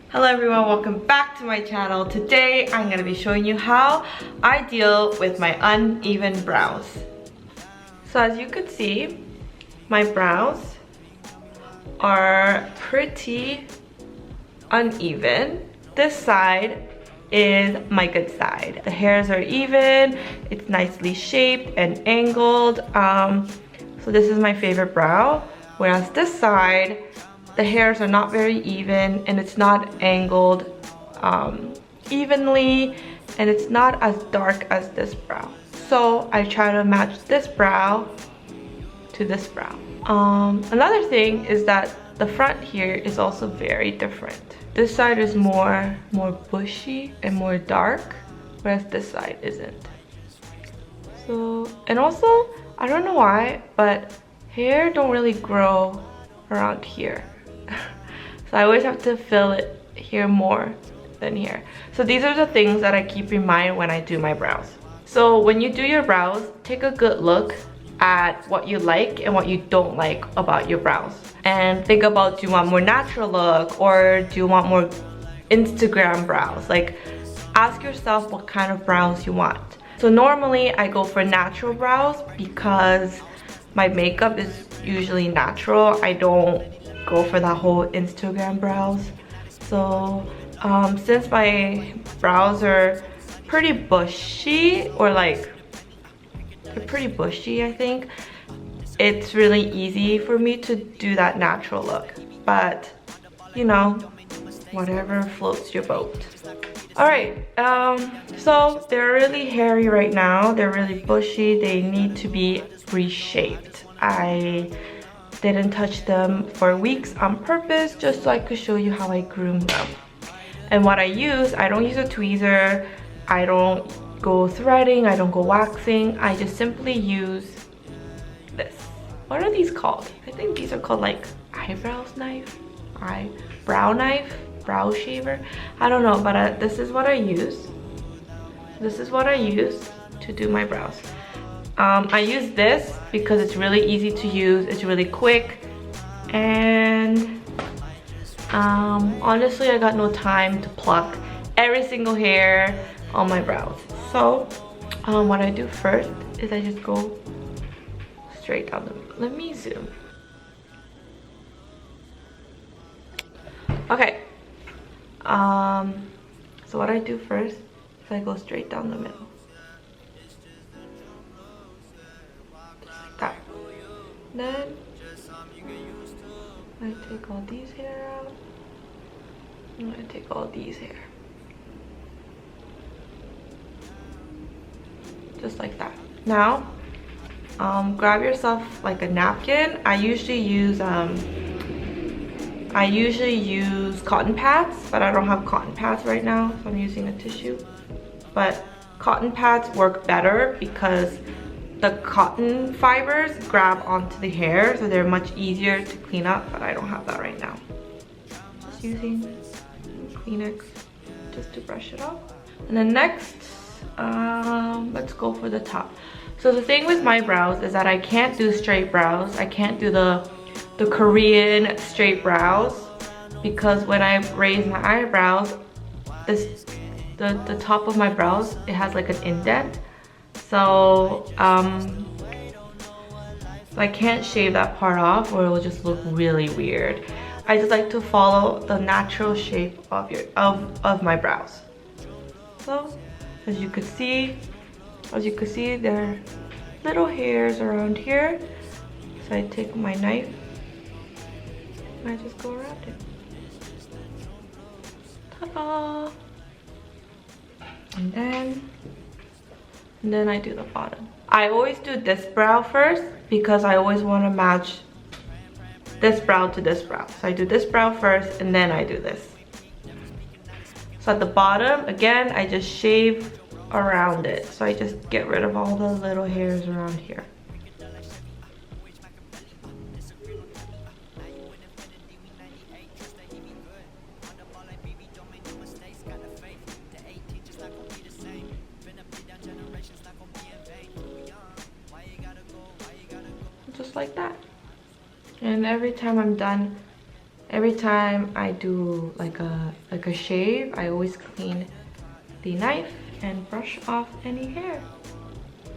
Hello everyone, welcome back to my channel. Today I'm going to be showing you how I deal with my uneven brows. So as you could see, my brows are pretty uneven. This side is my good side. The hairs are even, it's nicely shaped and angled. So this is my favorite brow. Whereas this side, the hairs are not very even and it's not angled evenly and it's not as dark as this brow. So I try to match this brow to this brow. Another thing is that the front here is also very different. This side is more bushy and more dark, whereas this side isn't. So, and also, I don't know why, but hair don't really grow around here. So I always have to fill it here more than here. So these are the things that I keep in mind when I do my brows. So when you do your brows, take a good look at what you like and what you don't like about your brows. And think about, do you want more natural look or do you want more Instagram brows? Like, ask yourself what kind of brows you want. So normally I go for natural brows because my makeup is usually natural. I don't go for that whole Instagram brows. So since my brows are pretty bushy, or like they're pretty bushy, I think it's really easy for me to do that natural look. But you know, whatever floats your boat. Alright, so they're really hairy right now. They're really bushy. They need to be reshaped. I didn't touch them for weeks on purpose just so I could show you how I groom them. And what I use, I don't use a tweezer, I don't go threading, I don't go waxing, I just simply use this. What are these called? I think these are called like eyebrows knife, brow knife, brow shaver. I don't know, but this is what I use. This is what I use to do my brows. I use this because it's really easy to use, it's really quick, and honestly I got no time to pluck every single hair on my brows. So what I do first is I just go straight down the middle. Let me zoom. Okay, so what I do first is I go straight down the middle. Then I take all these hair out, and I take all these hair, just like that. Now, grab yourself like a napkin. I usually use cotton pads, but I don't have cotton pads right now, so I'm using a tissue. But cotton pads work better because the cotton fibers grab onto the hair, so they're much easier to clean up, but I don't have that right now. Just using Kleenex just to brush it off. And then next, let's go for the top. So the thing with my brows is that I can't do straight brows. I can't do the Korean straight brows because when I raise my eyebrows, the top of my brows, it has like an indent. So I can't shave that part off or it will just look really weird. I just like to follow the natural shape of my brows. So as you can see, there are little hairs around here. So I take my knife and I just go around it. Ta-da! And then I do the bottom. I always do this brow first because I always want to match this brow to this brow. So I do this brow first and then I do this. So at the bottom, again, I just shave around it. So I just get rid of all the little hairs around here. Just like that. And every time I'm done every time I do like a shave, I always clean the knife and brush off any hair.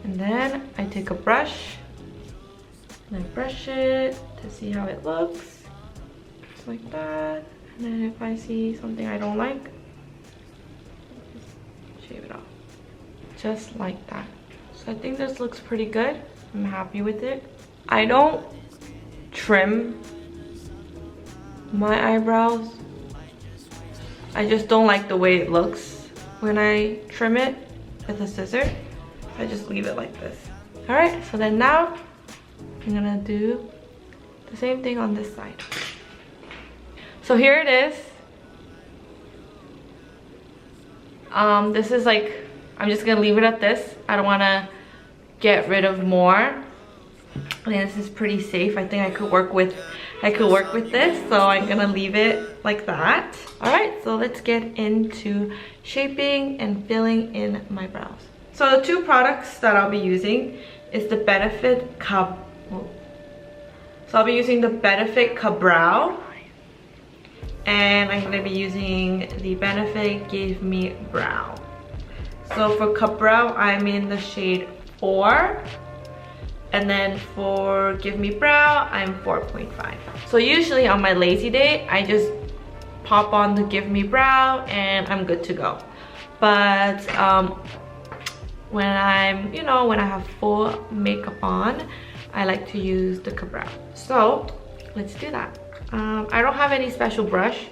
And then I take a brush and I brush it to see how it looks. Just like that. And then if I see something I don't like, just shave it off. Just like that. So I think this looks pretty good. I'm happy with it. I don't trim my eyebrows. I just don't like the way it looks when I trim it with a scissor. I just leave it like this. Alright, so then now I'm gonna do the same thing on this side. So here it is. This is like, I'm just gonna leave it at this. I don't wanna get rid of more. I think this is pretty safe. I think I could work with this, so I'm gonna leave it like that. All right, so let's get into shaping and filling in my brows. So the two products that I'll be using is the Benefit So I'll be using the Benefit kaBROW, and I'm gonna be using the Benefit Gimme Brow. So for kaBROW, I'm in the shade 4. And then for Gimme Brow, I'm 4.5. So usually on my lazy day, I just pop on the Gimme Brow and I'm good to go. But when I'm, when I have full makeup on, I like to use the kaBROW. So let's do that. I don't have any special brush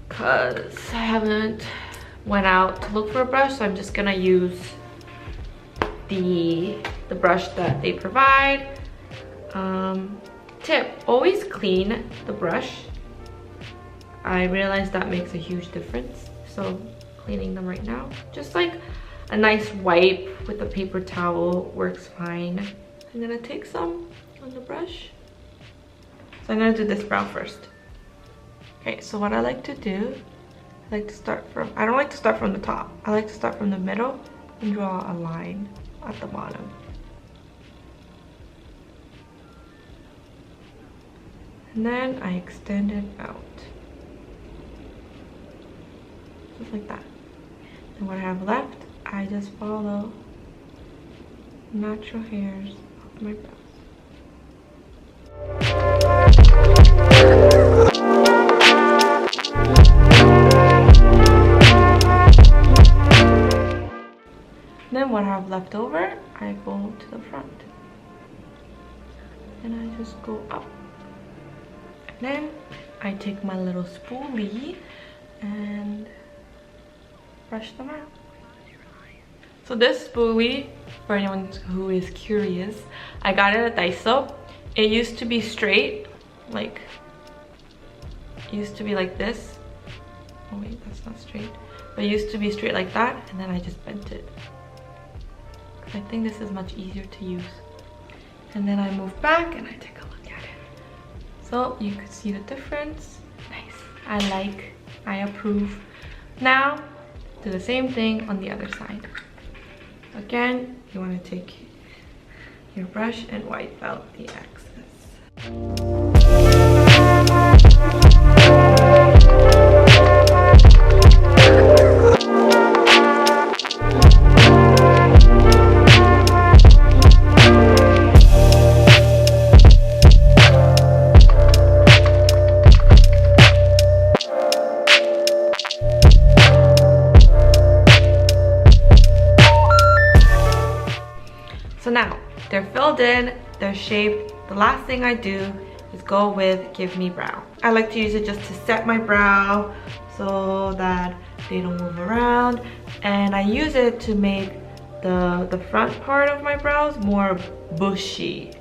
because I haven't went out to look for a brush, so I'm just gonna use the brush that they provide. Tip, always clean the brush. I realize that makes a huge difference, so cleaning them right now. Just like a nice wipe with a paper towel works fine. I'm gonna take some on the brush. So I'm gonna do this brow first. Okay, so what I like to do, I don't like to start from the top. I like to start from the middle and draw a line at the bottom. And then I extend it out. Just like that. And what I have left, I just follow natural hairs of my brows. Then what I have left over, I go to the front. And I just go up. And then I take my little spoolie and brush them out. So this spoolie, for anyone who is curious, I got it at Daiso. It used to be straight, it used to be like this. Oh wait, that's not straight. But it used to be straight like that, and then I just bent it. I think this is much easier to use. And then I move back and I take a look at it. So you can see the difference. Nice. I approve. Now, do the same thing on the other side. Again, you want to take your brush and wipe out the excess. So now they're filled in, they're shaped. The last thing I do is go with Gimme Brow. I like to use it just to set my brow so that they don't move around. And I use it to make the front part of my brows more bushy,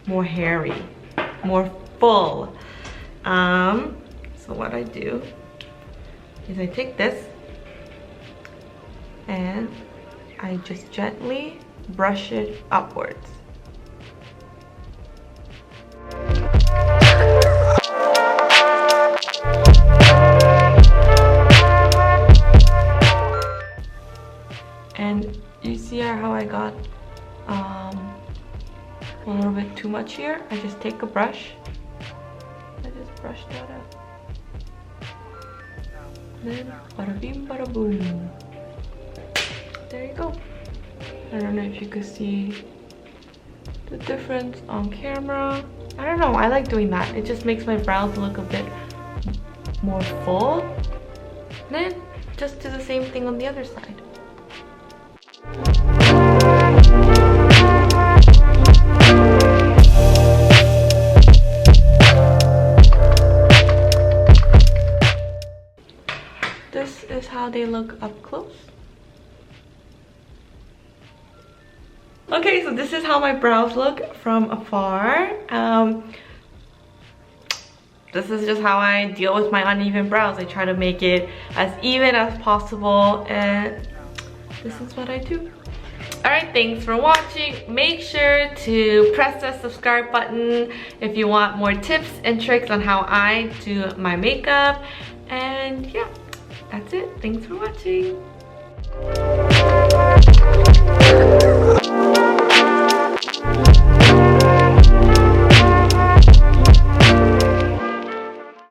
more hairy, more full. So what I do is I take this and I just gently brush it upwards. And you see how I got a little bit too much here? I just take a brush brush that up. Then bada bing bada boom. There you go. I don't know if you could see the difference on camera. I don't know, I like doing that. It just makes my brows look a bit more full. Then just do the same thing on the other side. This is how they look up close. Okay, so this is how my brows look from afar. This is just how I deal with my uneven brows. I try to make it as even as possible, and this is what I do. Alright, thanks for watching. Make sure to press the subscribe button if you want more tips and tricks on how I do my makeup. And yeah, that's it. Thanks for watching.